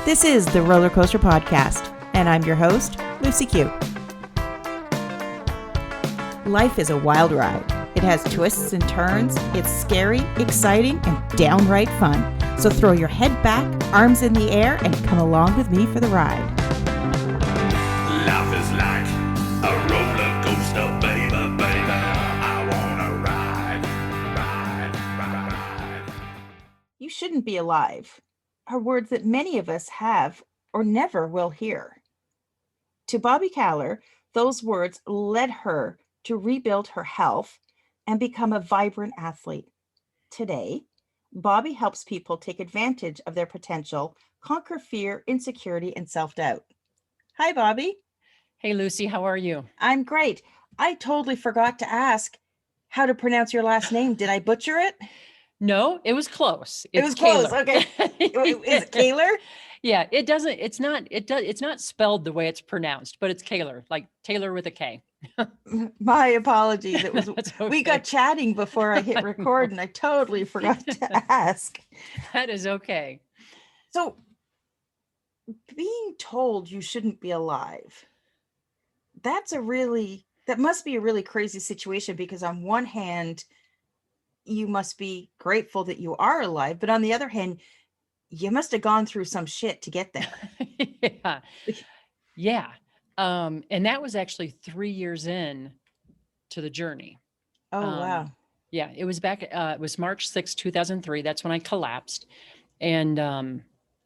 This is the Roller Coaster Podcast, and I'm your host, Lucy Q. Life is a wild ride. It has twists and turns. It's scary, exciting, and downright fun. So throw your head back, arms in the air, and come along with me for the ride. Life is like a roller coaster, baby, baby. I wanna ride. You shouldn't be alive are words that many of us have or never will hear. To Bobbi Kahler, those words led her to rebuild her health and become a vibrant athlete. Today, Bobbi helps people take advantage of their potential, conquer fear, insecurity, and self-doubt. Hi, Bobbi. Hey, Lucy, how are you? I'm great. I totally forgot to ask how to pronounce your last name. Did I butcher it? No, it was close. It was close. Okay. Is it Kahler? Yeah, it's not spelled the way it's pronounced, but it's Kahler, like Taylor with a K. My apologies. It was Okay. We got chatting before I hit record and I totally forgot to ask. That is okay. So being told you shouldn't be alive, that must be a really crazy situation, because on one hand, you must be grateful that you are alive, but on the other hand, you must have gone through some shit to get there. Yeah. And that was actually 3 years in to the journey. Oh, wow. Yeah, it was it was March 6, 2003. That's when I collapsed. And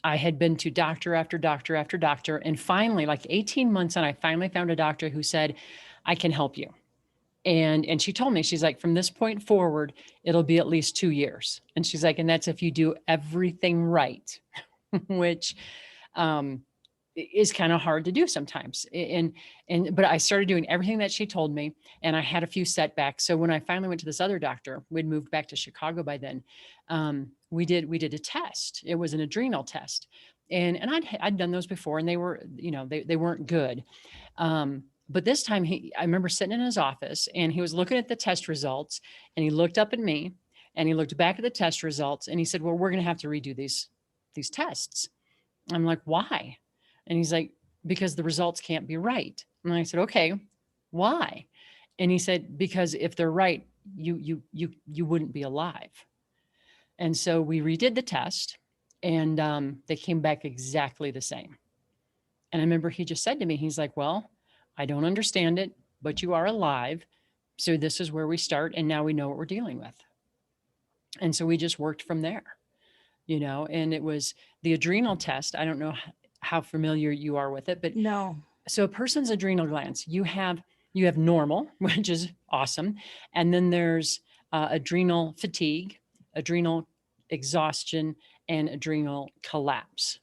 I had been to doctor after doctor after doctor. And finally, like 18 months in, I finally found a doctor who said, I can help you. And she told me, she's like, from this point forward, it'll be at least 2 years. And she's like, and that's if you do everything right, which is kind of hard to do sometimes. But I started doing everything that she told me, and I had a few setbacks. So when I finally went to this other doctor, we'd moved back to Chicago by then. We did a test. It was an adrenal test. And I'd done those before, and they were, they weren't good. But this time I remember sitting in his office, and he was looking at the test results, and he looked up at me, and he looked back at the test results, and he said, well, we're going to have to redo these tests. I'm like, why? And he's like, because the results can't be right. And I said, okay, why? And he said, because if they're right, you wouldn't be alive. And so we redid the test, and they came back exactly the same. And I remember he just said to me, he's like, well, I don't understand it, but you are alive. So this is where we start. And now we know what we're dealing with. And so we just worked from there, and it was the adrenal test. I don't know how familiar you are with it, but no. So a person's adrenal glands, you have normal, which is awesome. And then there's adrenal fatigue, adrenal exhaustion, and adrenal collapse.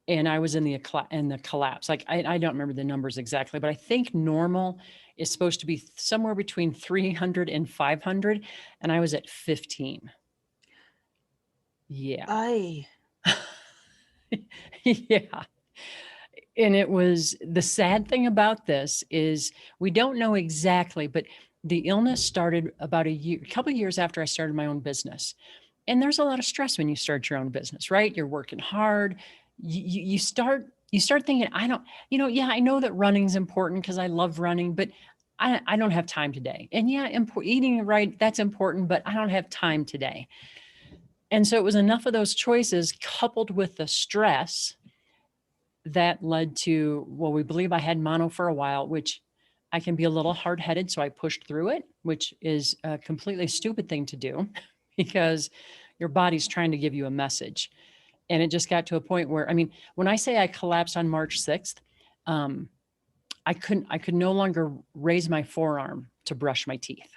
And I was in the collapse. Like, I don't remember the numbers exactly, but I think normal is supposed to be somewhere between 300 and 500. And I was at 15. Yeah. Yeah. And it was, the sad thing about this is we don't know exactly, but the illness started about a couple of years after I started my own business. And there's a lot of stress when you start your own business, right? You're working hard. You start thinking, I know that running's important because I love running, but I don't have time today. And yeah, eating right, that's important, but I don't have time today. And so it was enough of those choices coupled with the stress that led to, well, we believe I had mono for a while, which I can be a little hard-headed. So I pushed through it, which is a completely stupid thing to do because your body's trying to give you a message. And it just got to a point where, when I say I collapsed on March 6th, I could no longer raise my forearm to brush my teeth.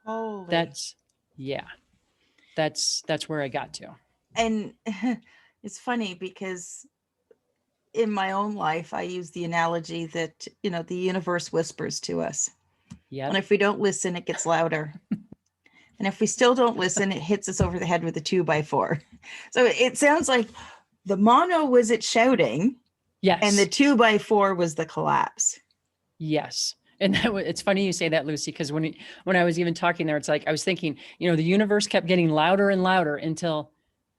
Holy. That's where I got to. And it's funny because in my own life, I use the analogy that, the universe whispers to us. Yeah. And if we don't listen, it gets louder. And if we still don't listen, it hits us over the head with a 2x4. So it sounds like the mono was it shouting. Yes. And the 2x4 was the collapse. Yes. And it's funny you say that, Lucy, because when I was even talking there, it's like I was thinking, the universe kept getting louder and louder until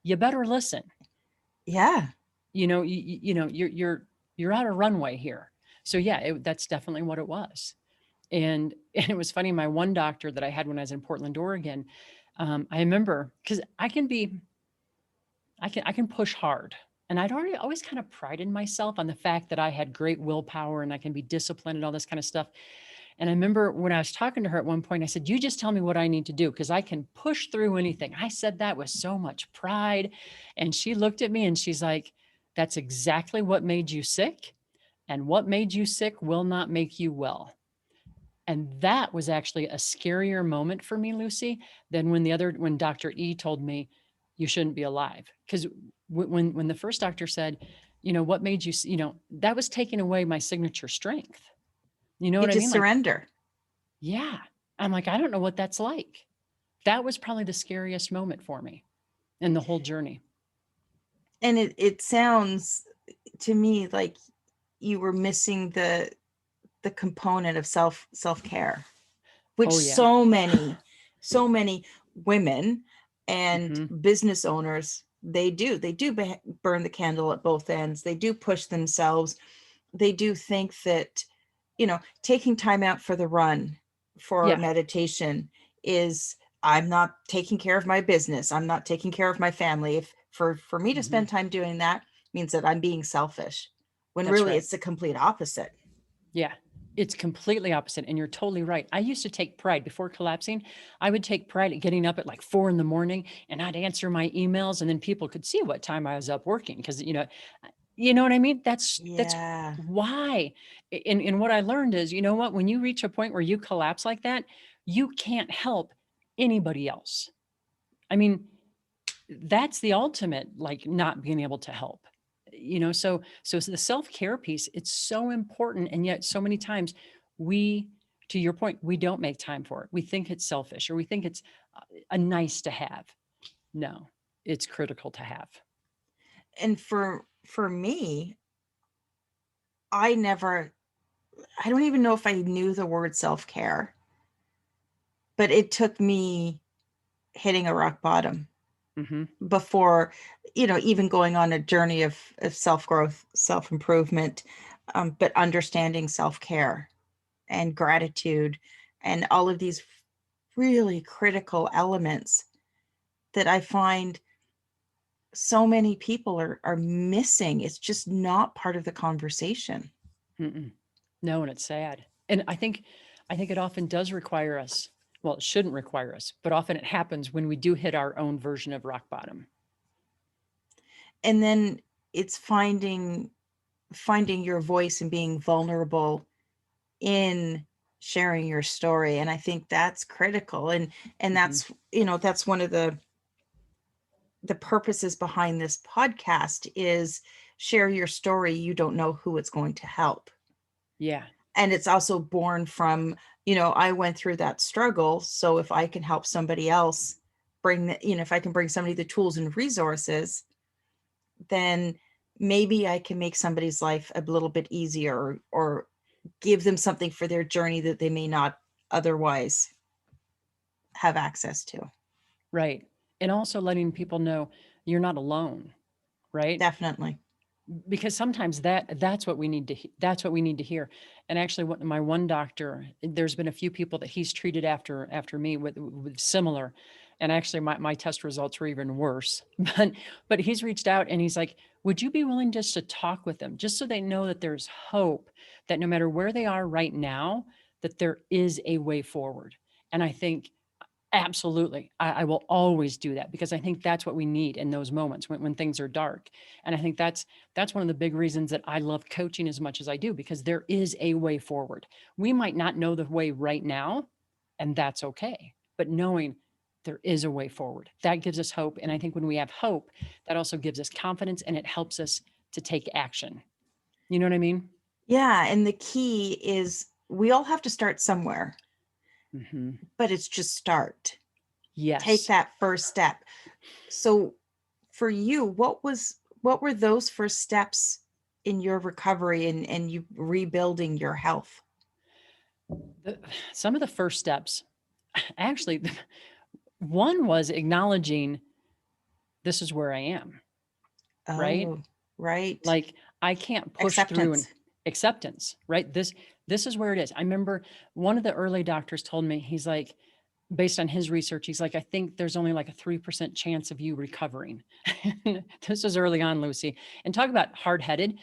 you better listen. Yeah. you're out of runway here. So yeah, that's definitely what it was. And it was funny. My one doctor that I had when I was in Portland, Oregon, I remember because I can push hard. And I'd already always kind of prided myself on the fact that I had great willpower and I can be disciplined and all this kind of stuff. And I remember when I was talking to her at one point, I said, "You just tell me what I need to do because I can push through anything." I said that with so much pride. And she looked at me and she's like, "That's exactly what made you sick. And what made you sick will not make you well." And that was actually a scarier moment for me, Lucy, than when Dr. E told me you shouldn't be alive. Because when the first doctor said, what made you, that was taking away my signature strength. You know You what I just mean? Like, surrender. yeah. I'm like, I don't know what that's like. That was probably the scariest moment for me in the whole journey. And it sounds to me like you were missing the component of self-care, which Oh, yeah. so many women and Hmm. business owners, they do burn the candle at both ends. They do push themselves. They do think that taking time out for the run, for Yeah. meditation, is, I'm not taking care of my business, I'm not taking care of my family. If for me to Hmm. spend time doing that means that I'm being selfish, when That's really right. it's the complete opposite. Yeah, it's completely opposite. And you're totally right. I used to take pride before collapsing. I would take pride at getting up at like 4 a.m. and I'd answer my emails and then people could see what time I was up working. Cause you know what I mean? That's Yeah. why. And what I learned is, you know what, when you reach a point where you collapse like that, you can't help anybody else. I mean, that's the ultimate, like not being able to help. So the self-care piece, it's so important, and yet so many times we, to your point, we don't make time for it. We think it's selfish or we think it's a nice to have. No, it's critical to have. And for me, I never, I don't even know if I knew the word self-care, but it took me hitting a rock bottom Hmm. before, even going on a journey of self-growth, self-improvement, but understanding self-care and gratitude and all of these really critical elements that I find so many people are missing. It's just not part of the conversation. Mm-mm. No, and it's sad. And I think it often does require us. Well, it shouldn't require us, but often it happens when we do hit our own version of rock bottom. And then it's finding your voice and being vulnerable in sharing your story. And I think that's critical. And Hmm. that's one of the purposes behind this podcast is share your story. You don't know who it's going to help. Yeah. And it's also born from, I went through that struggle. So if I can help somebody else if I can bring somebody the tools and resources, then maybe I can make somebody's life a little bit easier, or give them something for their journey that they may not otherwise have access to. Right. And also letting people know you're not alone, right? Definitely. Because sometimes that's what we need to that's what we need to hear. And actually, what my one doctor, there's been a few people that he's treated after me with similar, and actually my test results were even worse. But he's reached out and he's like, would you be willing just to talk with them, just so they know that there's hope, that no matter where they are right now, that there is a way forward. And I think, absolutely. I will always do that because I think that's what we need in those moments when things are dark. And I think that's one of the big reasons that I love coaching as much as I do, because there is a way forward. We might not know the way right now, and that's okay. But knowing there is a way forward, that gives us hope. And I think when we have hope, that also gives us confidence and it helps us to take action. You know what I mean? Yeah. And the key is we all have to start somewhere, Hmm. but it's just start. Take Yes. that first step. So for you, what were those first steps in your recovery and you rebuilding your health? The- some of the first steps, actually, one was acknowledging this is where I am, right? Oh. Right. Like I can't push through and Acceptance. acceptance, right? This is where it is. I remember one of the early doctors told me, he's like, based on his research, he's like, I think there's only like a 3% chance of you recovering. This was early on, Lucy. And talk about hard-headed.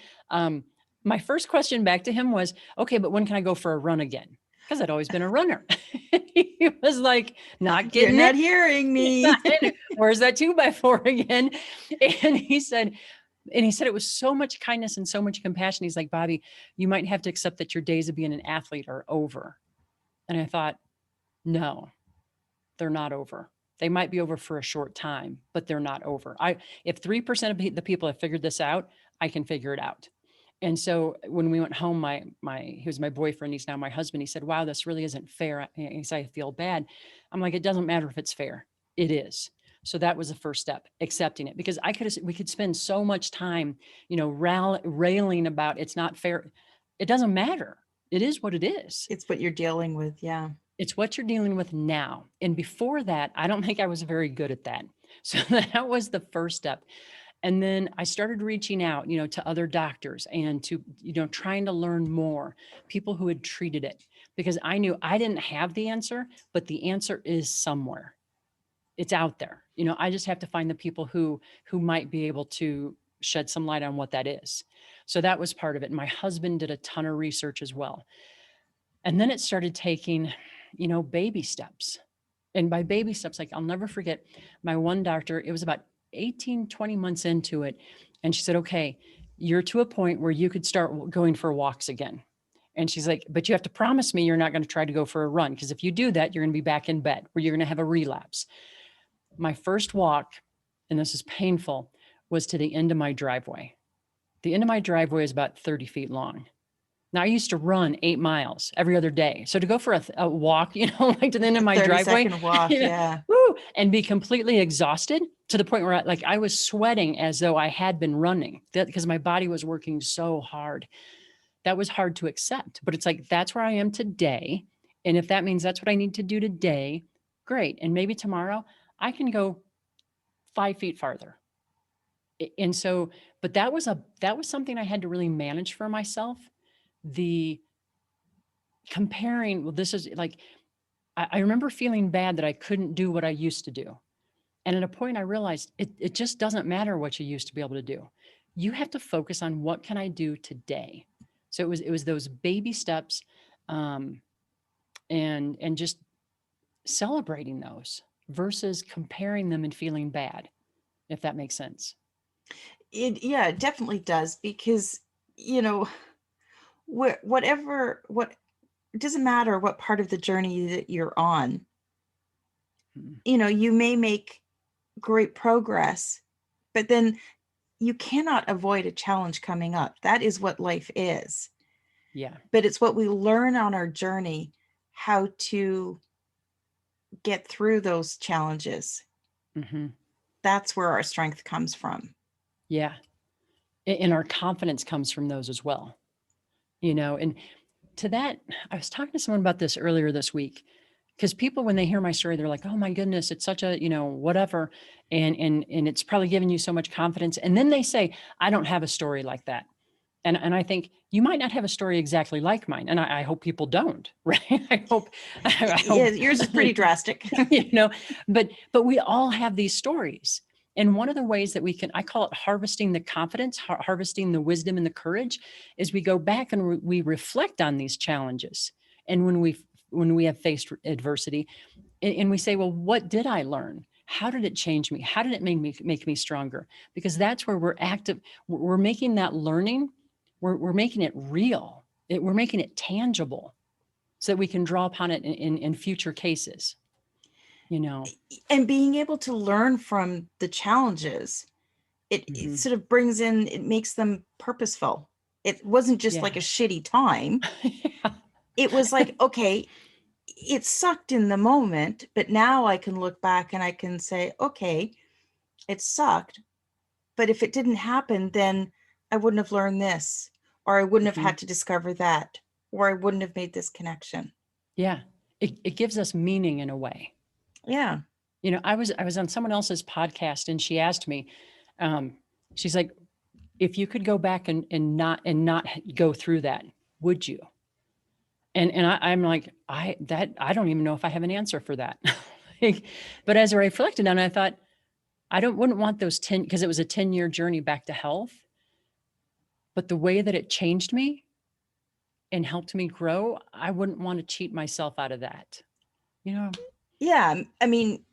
My first question back to him was, okay, but when can I go for a run again? Because I'd always been a runner. He was like, not You're getting not it. hearing me. Where's that 2x4 again? And he said, it was so much kindness and so much compassion. He's like, Bobbi, you might have to accept that your days of being an athlete are over. And I thought, no, they're not over. They might be over for a short time, but they're not over. If 3% of the people have figured this out, I can figure it out. And so when we went home, he was my boyfriend. He's now my husband. He said, wow, this really isn't fair. He said, I feel bad. I'm like, it doesn't matter if it's fair. It is. So that was the first step, accepting it, because we could spend so much time, railing about it's not fair. It doesn't matter. It is what it is. It's what you're dealing with. Yeah. It's what you're dealing with now. And before that, I don't think I was very good at that. So that was the first step. And then I started reaching out, to other doctors and to, trying to learn more, people who had treated it, because I knew I didn't have the answer, but the answer is somewhere. It's out there. I just have to find the people who might be able to shed some light on what that is. So that was part of it. My husband did a ton of research as well. And then it started taking, baby steps. And by baby steps, like I'll never forget my one doctor, it was about 18, 20 months into it. And she said, okay, you're to a point where you could start going for walks again. And she's like, but you have to promise me you're not going to try to go for a run. Because if you do that, you're going to be back in bed or you're going to have a relapse. My first walk, and this is painful, was to the end of my driveway. The end of my driveway is about 30 feet long. Now I used to run 8 miles every other day. So to go for a walk, like to the end of my 30 driveway, second walk. Yeah. woo, and be completely exhausted to the point where I was sweating as though I had been running because my body was working so hard. That was hard to accept, but it's like, that's where I am today. And if that means that's what I need to do today, great. And maybe tomorrow I can go 5 feet farther. And so, but that was something I had to really manage for myself. The comparing, well, this is like, I remember feeling bad that I couldn't do what I used to do. And at a point I realized it just doesn't matter what you used to be able to do. You have to focus on what can I do today? So it was those baby steps, and just celebrating those versus comparing them and feeling bad, if that makes sense. It definitely does, because, it doesn't matter what part of the journey that you're on. You may make great progress, but then you cannot avoid a challenge coming up. That is what life is. Yeah. But it's what we learn on our journey, how to get through those challenges. Mm-hmm. That's where our strength comes from. Yeah. And our confidence comes from those as well. And to that, I was talking to someone about this earlier this week, because people, when they hear my story, they're like, oh my goodness, it's such a, whatever. And it's probably giving you so much confidence. And then they say, I don't have a story like that. And I think you might not have a story exactly like mine. And I hope people don't, right? I hope Yeah, yours is pretty drastic. But we all have these stories. And one of the ways that I call it harvesting the confidence, harvesting the wisdom and the courage, is we go back and we reflect on these challenges. And when we have faced adversity, and we say, well, what did I learn? How did it change me? How did it make me stronger? Because that's where we're active. We're making that learning, we're making it real. We're making it tangible so that we can draw upon it in future cases. And being able to learn from the challenges, it sort of it makes them purposeful. It wasn't just like a shitty time. Yeah. It was like, okay, it sucked in the moment, but now I can look back and I can say, okay, it sucked, but if it didn't happen, then I wouldn't have learned this, or I wouldn't have had to discover that, or I wouldn't have made this connection. Yeah. It gives us meaning in a way. Yeah. I was on someone else's podcast and she asked me, she's like, if you could go back and not go through that, would you? I'm like, I don't even know if I have an answer for that. Like, but as I reflected on it, I thought, wouldn't want those 10, because it was a 10-year journey back to health. But the way that it changed me and helped me grow, I wouldn't want to cheat myself out of that. You know, Yeah. I mean,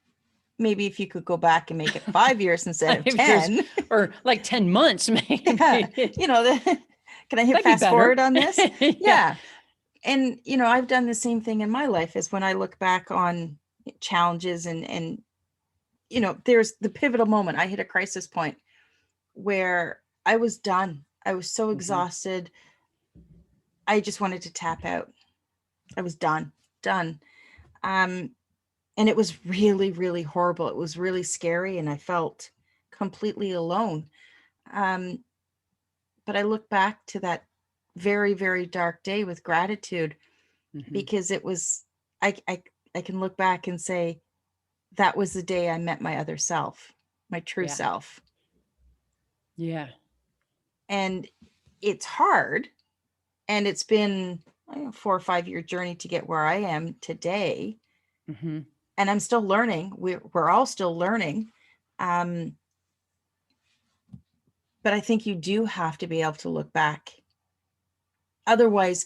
maybe if you could go back and make it 5 years instead of 5 years 10. or like 10 months, maybe. Yeah. Can I hit That'd be fast better. forward on this? Yeah. Yeah. And, I've done the same thing in my life is when I look back on challenges and, there's the pivotal moment. I hit a crisis point where I was done. I was so Mhm. exhausted. I just wanted to tap out. I was done. And it was really, really horrible. It was really scary and I felt completely alone. Um, but I look back to that very, very dark day with gratitude Mhm. because it was, I can look back and say, that was the day I met my other self, my true Yeah. self. Yeah. And it's hard. And it's been a 4 or 5 year journey to get where I am today. Mhm. And I'm still learning. We're all still learning. Um, but I think you do have to be able to look back. Otherwise,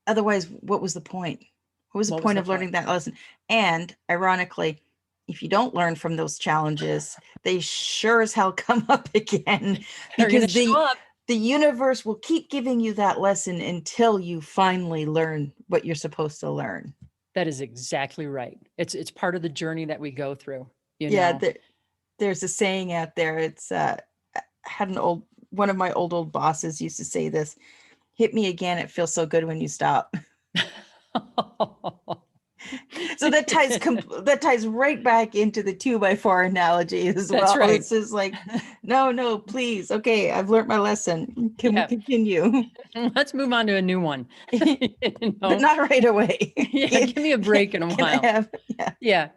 what was the point? What was the What was point the of learning point? that lesson? And ironically, if you don't learn from those challenges, they sure as hell come up again They're going to because show up. the universe will keep giving you that lesson until you finally learn what you're supposed to learn. That is exactly right. It's part of the journey that we go through, you Yeah, know. there's a saying out there. It's had one of my old bosses used to say this: "Hit me again. It feels so good when you stop." So that ties right back into the 2x4 analogy as That's well. right. It's just like, no, please. Okay, I've learned my lesson. Can we Yeah. continue? Let's move on to a new one. You But know? not right away. Yeah, give me a break in a Can I while. have, yeah. Yeah.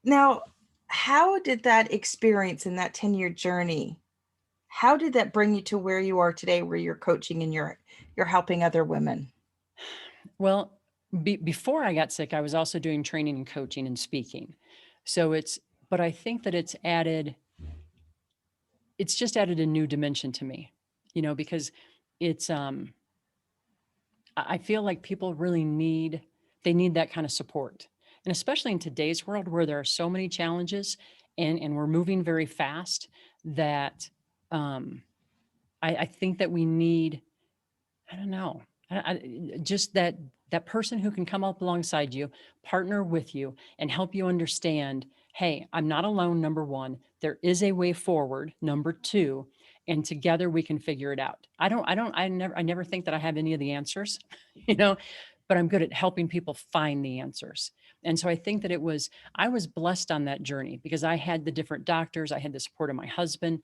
Now, how did that experience in that 10-year journey, how did that bring you to where you are today, where you're coaching and you're helping other women? Well, before I got sick, I was also doing training and coaching and speaking. So but I think that it's just added a new dimension to me, because it's, I feel like people really they need that kind of support. And especially in today's world where there are so many challenges and we're moving very fast that, um, I think that we need, I don't know, just that person who can come up alongside you, partner with you, and help you understand, hey, I'm not alone, number one. There is a way forward, number two, and together we can figure it out. I never think that I have any of the answers, you know, but I'm good at helping people find the answers. And so I think that I was blessed on that journey because I had the different doctors, I had the support of my husband,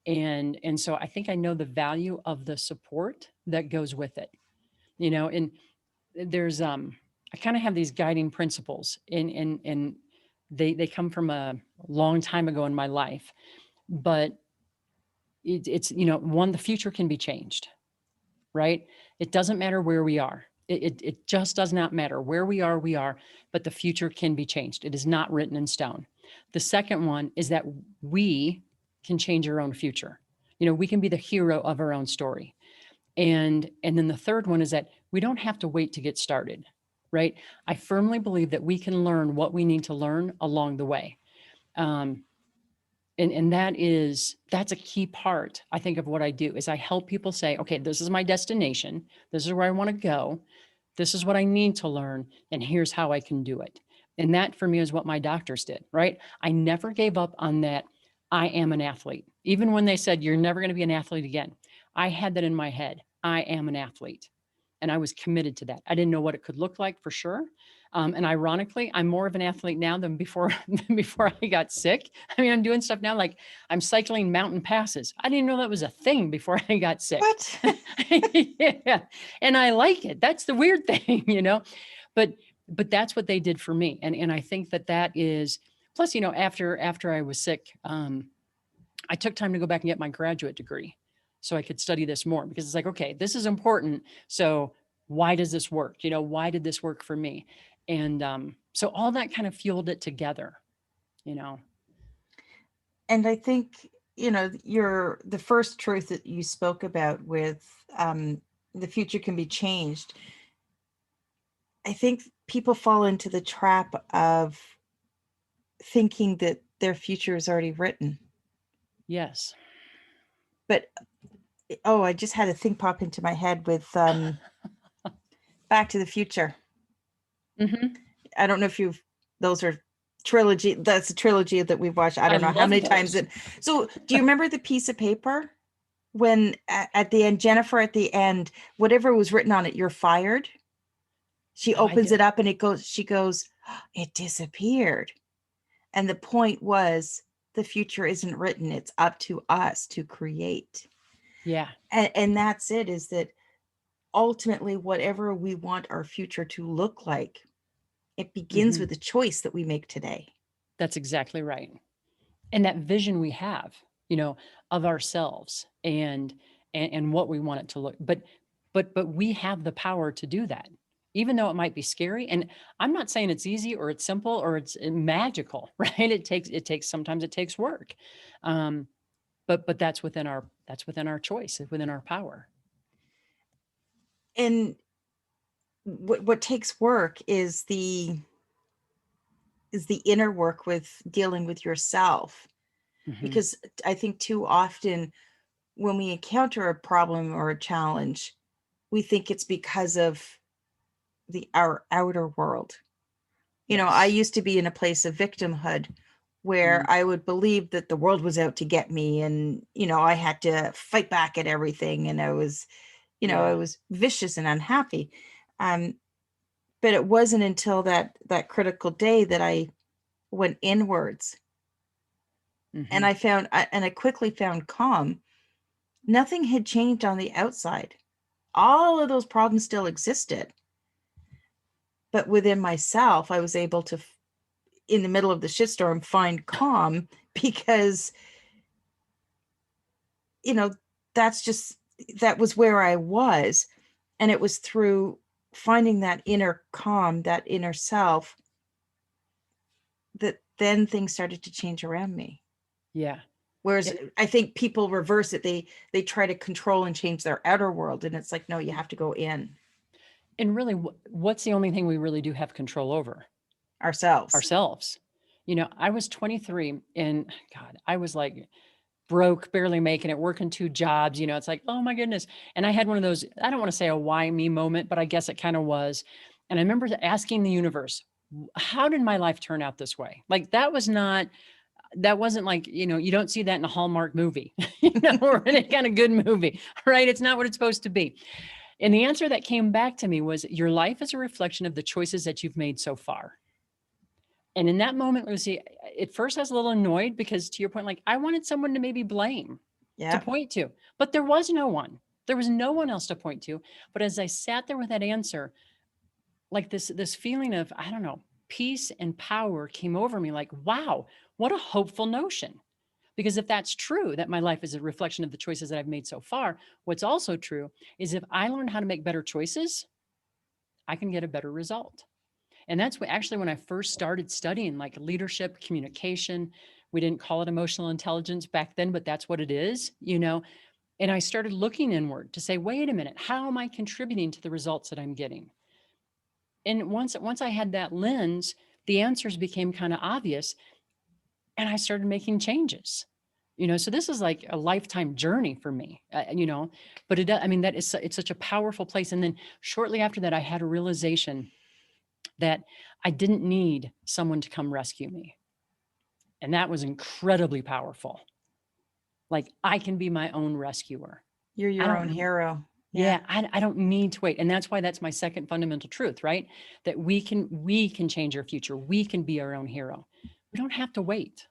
and so I think I know the value of the support that goes with it, and there's I kind of have these guiding principles and they come from a long time ago in my life, but it's one, the future can be changed, right? It doesn't matter where we are. It just does not matter where we are, but the future can be changed. It is not written in stone. The second one is that we can change our own future. We can be the hero of our own story. And then the third one is that we don't have to wait to get started, right? I firmly believe that we can learn what we need to learn along the way. Um, and that's a key part, I think, of what I do is I help people say, okay, this is my destination. This is where I want to go. This is what I need to learn. And here's how I can do it. And that for me is what my doctors did, right? I never gave up on that. I am an athlete. Even when they said, you're never going to be an athlete again, I had that in my head. I am an athlete. And I was committed to that. I didn't know what it could look like for sure. And ironically, I'm more of an athlete now than before than before I got sick. I mean, I'm doing stuff now like I'm cycling mountain passes. I didn't know that was a thing before I got sick. What? Yeah. And I like it. That's the weird thing. But that's what they did for me. And I think that is plus, after I was sick, I took time to go back and get my graduate degree so I could study this more, because it's like, okay, this is important. So why does this work? Why did this work for me? And so all that kind of fueled it together, you know. And I think, the first truth that you spoke about with the future can be changed. I think people fall into the trap of thinking that their future is already written. Yes. But I just had a thing pop into my head with Back to the Future. Mm-hmm. I don't know if those are trilogy. That's a trilogy that we've watched. I I don't know how love many those. times. So do you remember the piece of paper when at the end, Jennifer, at the end, whatever was written on it, you're fired? She Oh, I opens did. it up and she goes, it disappeared. And the point was, the future isn't written. It's up to us to create. Yeah. And that's it, is that ultimately, whatever we want our future to look like, it begins Mm-hmm. with the choice that we make today. That's exactly right. And that vision we have, of ourselves and what we want it to look. But we have the power to do that, even though it might be scary. And I'm not saying it's easy or it's simple or it's magical, right? Sometimes it takes work. But that's within our choice, within our power. And what takes work is the inner work with dealing with yourself. Mm-hmm. Because I think too often when we encounter a problem or a challenge, we think it's because of our outer world. I Yes. used to be in a place of victimhood where Mm. I would believe that the world was out to get me, and I had to fight back at everything, and I Yeah. was vicious and unhappy. um but it wasn't until that critical day that I went inwards, and Mm-hmm. I quickly found calm. Nothing had changed on the outside. All of those problems still existed, but within myself I was able to, in the middle of the shitstorm, find calm because you know that's just that was where I was. And it was through finding that inner calm, that inner self, that then things started to change around me. Yeah. Whereas And, I think people reverse it. They try to control and change their outer world, and it's like, no, you have to go in and really, what's the only thing we really do have control over? ourselves. Ourselves. I was 23 and God, I was like broke, barely making it, working two jobs. It's like, oh my goodness. And I had one of those, I don't want to say a why me moment, but I guess it kind of was. And I remember asking the universe, how did my life turn out this way? Like that wasn't like, you don't see that in a Hallmark movie, or any kind of good movie, right? It's not what it's supposed to be. And the answer that came back to me was, your life is a reflection of the choices that you've made so far. And in that moment, Lucy, at first I was a little annoyed because, to your point, like I wanted someone to maybe blame, to Yeah. point to, but there was no one. There was no one else to point to. But as I sat there with that answer, like this feeling of, I don't know, peace and power came over me. Like, wow, what a hopeful notion. Because if that's true, that my life is a reflection of the choices that I've made so far, what's also true is if I learn how to make better choices, I can get a better result. And that's actually when I first started studying like leadership, communication. We didn't call it emotional intelligence back then, but that's what it is. And I started looking inward to say, wait a minute, how am I contributing to the results that I'm getting? And once I had that lens, the answers became kind of obvious, and I started making changes. So this is like a lifetime journey for me, but I mean, it's such a powerful place. And then shortly after that, I had a realization that I didn't need someone to come rescue me. And that was incredibly powerful. Like I can be my own rescuer. You're I your own don't, hero. Yeah. yeah, I don't need to wait. And that's why that's my second fundamental truth, right? That we can change our future. We can be our own hero. We don't have to wait.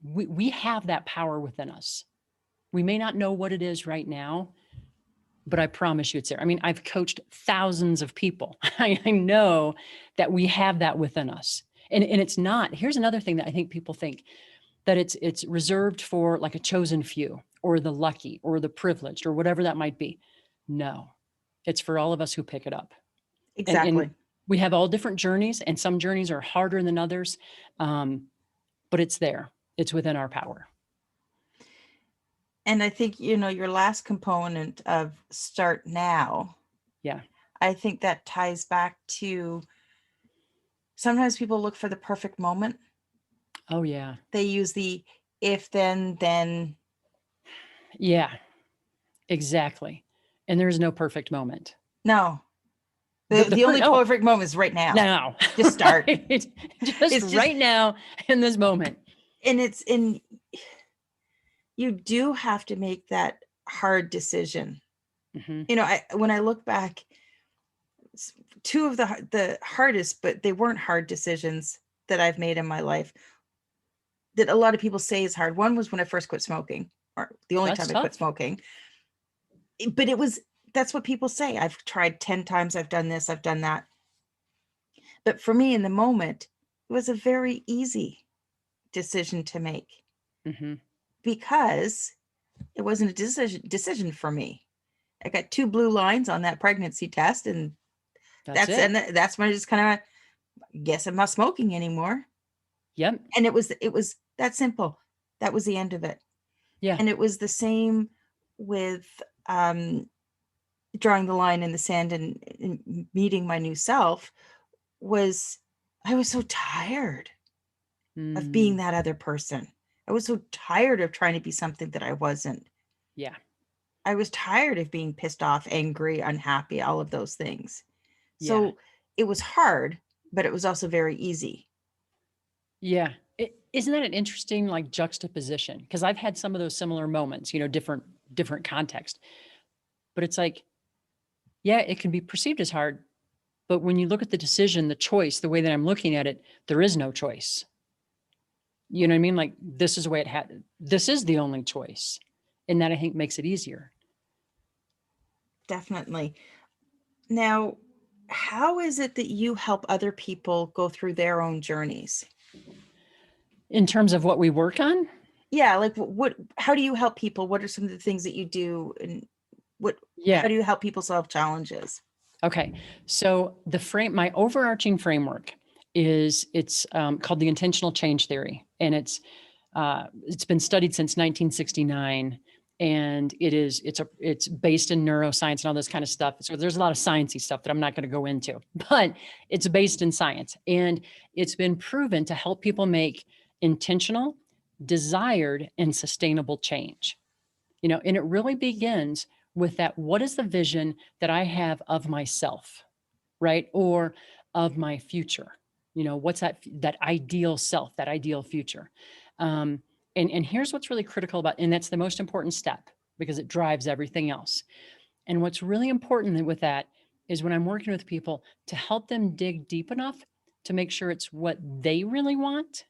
We have that power within us. We may not know what it is right now, but I promise you it's there. I mean, I've coached thousands of people. I know that we have that within us. And it's not, here's another thing that I think people think. that it's reserved for like a chosen few or the lucky or the privileged or whatever that might be. No, it's for all of us who pick it up. And Exactly. we have all different journeys, and some journeys are harder than others. But it's there. It's within our power. And I think, your last component of start now, Yeah. I think that ties back to sometimes people look for the perfect moment. Oh, yeah. They use the if then. Yeah, exactly. And there's no perfect moment. No. The only Oh, perfect moment is right now. now. Just start. Right? Just It's right now in this moment. and it's in you do have to make that hard decision. Hmm. When I look back, two of the hardest, but they weren't hard decisions that I've made in my life that a lot of people say is hard. One was when I first quit smoking, or the only That's time I quit tough. smoking. But that's what people say. I've tried 10 times, I've done this, I've done that. But for me in the moment, it was a very easy decision to make Hmm. because it wasn't a decision for me. I got 2 blue lines on that pregnancy test, and That's it. that's when I just kind of guess I'm not smoking anymore. Yep. And it was that simple. That was the end of it. Yeah. And it was the same with drawing the line in the sand and meeting my new self. Was I was so tired of being Mm, that other person. I was so tired of trying to be something that I wasn't. yeah. I was tired of being pissed off, angry, unhappy, all of those things. Yeah. So it was hard, but it was also very easy. Yeah. Isn't that an interesting like juxtaposition? Because I've had some of those similar moments, different context. But it's like, yeah, it can be perceived as hard. But when you look at the decision, the choice, the way that I'm looking at it, there is no choice. You know what I mean? Like this is the way it had. This is the only choice, and that I think makes it easier. Definitely. Now, how is it that you help other people go through their own journeys? In terms of what we work on, Yeah, like how do you help people? What are some of the things that you do, and how yeah. do you help people solve challenges? Okay. So my overarching framework it's called the intentional change theory, and it's been studied since 1969, and it's based in neuroscience and all this kind of stuff. So there's a lot of sciencey stuff that I'm not going to go into, but it's based in science, and it's been proven to help people make intentional, desired, and sustainable change. And it really begins with that. What is the vision that I have of myself, right? Or of my future? What's that ideal self, that ideal future? Um, and here's what's really critical about, and that's the most important step because it drives everything else. And what's really important with that is when I'm working with people to help them dig deep enough to make sure it's what they really want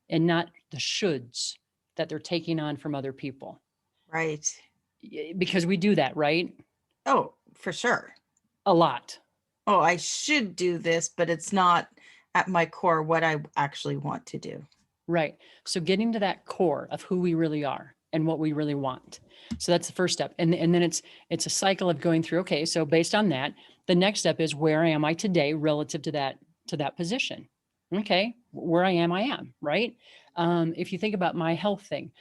and not the shoulds that they're taking on from other people. Right. Because we do that, right? Oh, for sure. A lot. Oh, I should do this, but it's not at my core what I actually want to do. Right. So getting to that core of who we really are and what we really want. So that's the first step. And then it's a cycle of going through, okay, so based on that, the next step is where am I today relative to that position? Okay, where I am, right? If you think about my health thing,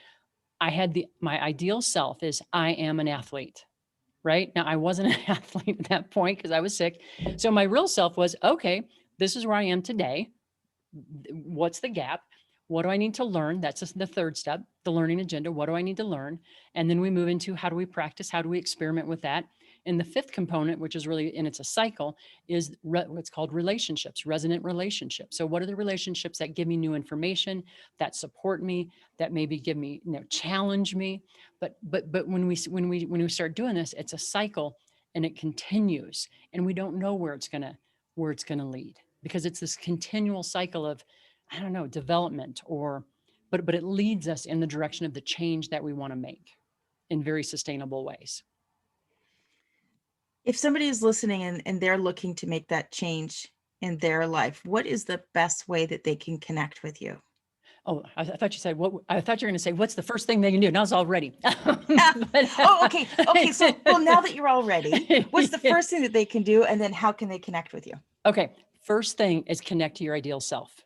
my ideal self is I am an athlete. Right now, I wasn't an athlete at that point because I was sick. So my real self was, okay, this is where I am today. What's the gap? What do I need to learn? That's the third step, the learning agenda. What do I need to learn? And then we move into how do we practice? How do we experiment with that? And the fifth component, which is really, and it's a cycle, is what's called relationships, resonant relationships. So what are the relationships that give me new information, that support me, that maybe give me, challenge me? But when we start doing this, it's a cycle and it continues, and we don't know where it's gonna lead because it's this continual cycle of, I don't know, development but it leads us in the direction of the change that we want to make in very sustainable ways. If somebody is listening and they're looking to make that change in their life, what is the best way that they can connect with you? Oh, I thought you said what? I thought you were going to say, what's the first thing they can do? And I was all ready. Oh, okay. Okay. So, well, now that you're all ready, what's the first thing that they can do? And then how can they connect with you? Okay. First thing is connect to your ideal self,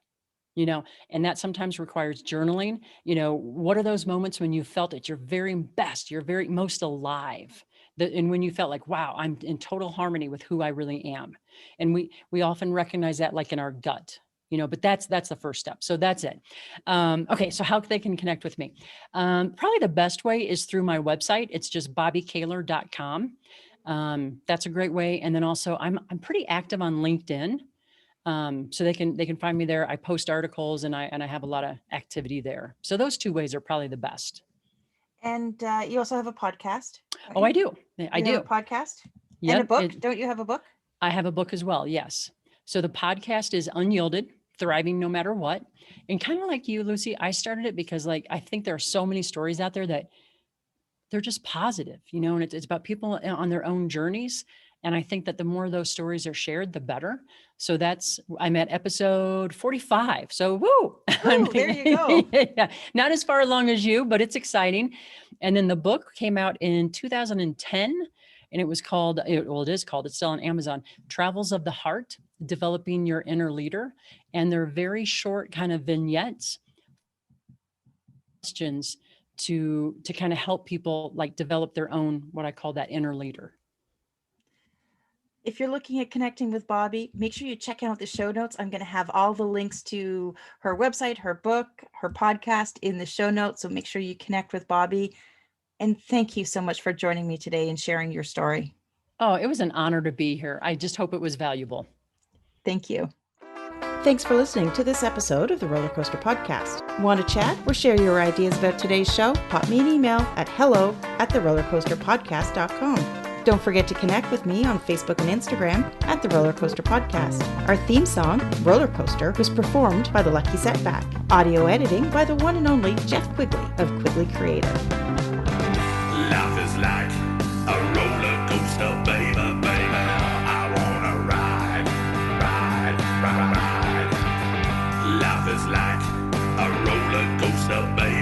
and that sometimes requires journaling. What are those moments when you felt at your very best, your very most alive? And when you felt like, wow, I'm in total harmony with who I really am. And we often recognize that like in our gut, but that's the first step. So that's it. Okay. So how they can connect with me? Probably the best way is through my website. It's just bobbikahler.com. That's a great way. And then also I'm pretty active on LinkedIn. So they can find me there. I post articles and I have a lot of activity there. So those two ways are probably the best. And you also have a podcast. Right? Oh, I do. I do. Have a podcast Yep. And a book. Don't you have a book? I have a book as well. Yes. So the podcast is Unyielded, Thriving No Matter What. And kind of like you, Lucy, I started it because I think there are so many stories out there that they're just positive, and it's about people on their own journeys. And I think that the more those stories are shared, the better. So I'm at episode 45. So woo! There you go. Yeah, not as far along as you, but it's exciting. And then the book came out in 2010 and it is called, it's still on Amazon, Travels of the Heart, Developing Your Inner Leader. And they're very short kind of vignettes, questions to kind of help people develop their own, what I call that inner leader. If you're looking at connecting with Bobbi, make sure you check out the show notes. I'm going to have all the links to her website, her book, her podcast in the show notes. So make sure you connect with Bobbi. And thank you so much for joining me today and sharing your story. Oh, it was an honor to be here. I just hope it was valuable. Thank you. Thanks for listening to this episode of the Roller Coaster Podcast. Want to chat or share your ideas about today's show? Pop me an email at hello@therollercoasterpodcast.com. Don't forget to connect with me on Facebook and Instagram at The Roller Coaster Podcast. Our theme song, Roller Coaster, was performed by The Lucky Setback. Audio editing by the one and only Jeff Quigley of Quigley Creator. Life is like a roller coaster, baby, baby. I wanna ride, ride, ride, ride. Life is like a roller coaster, baby.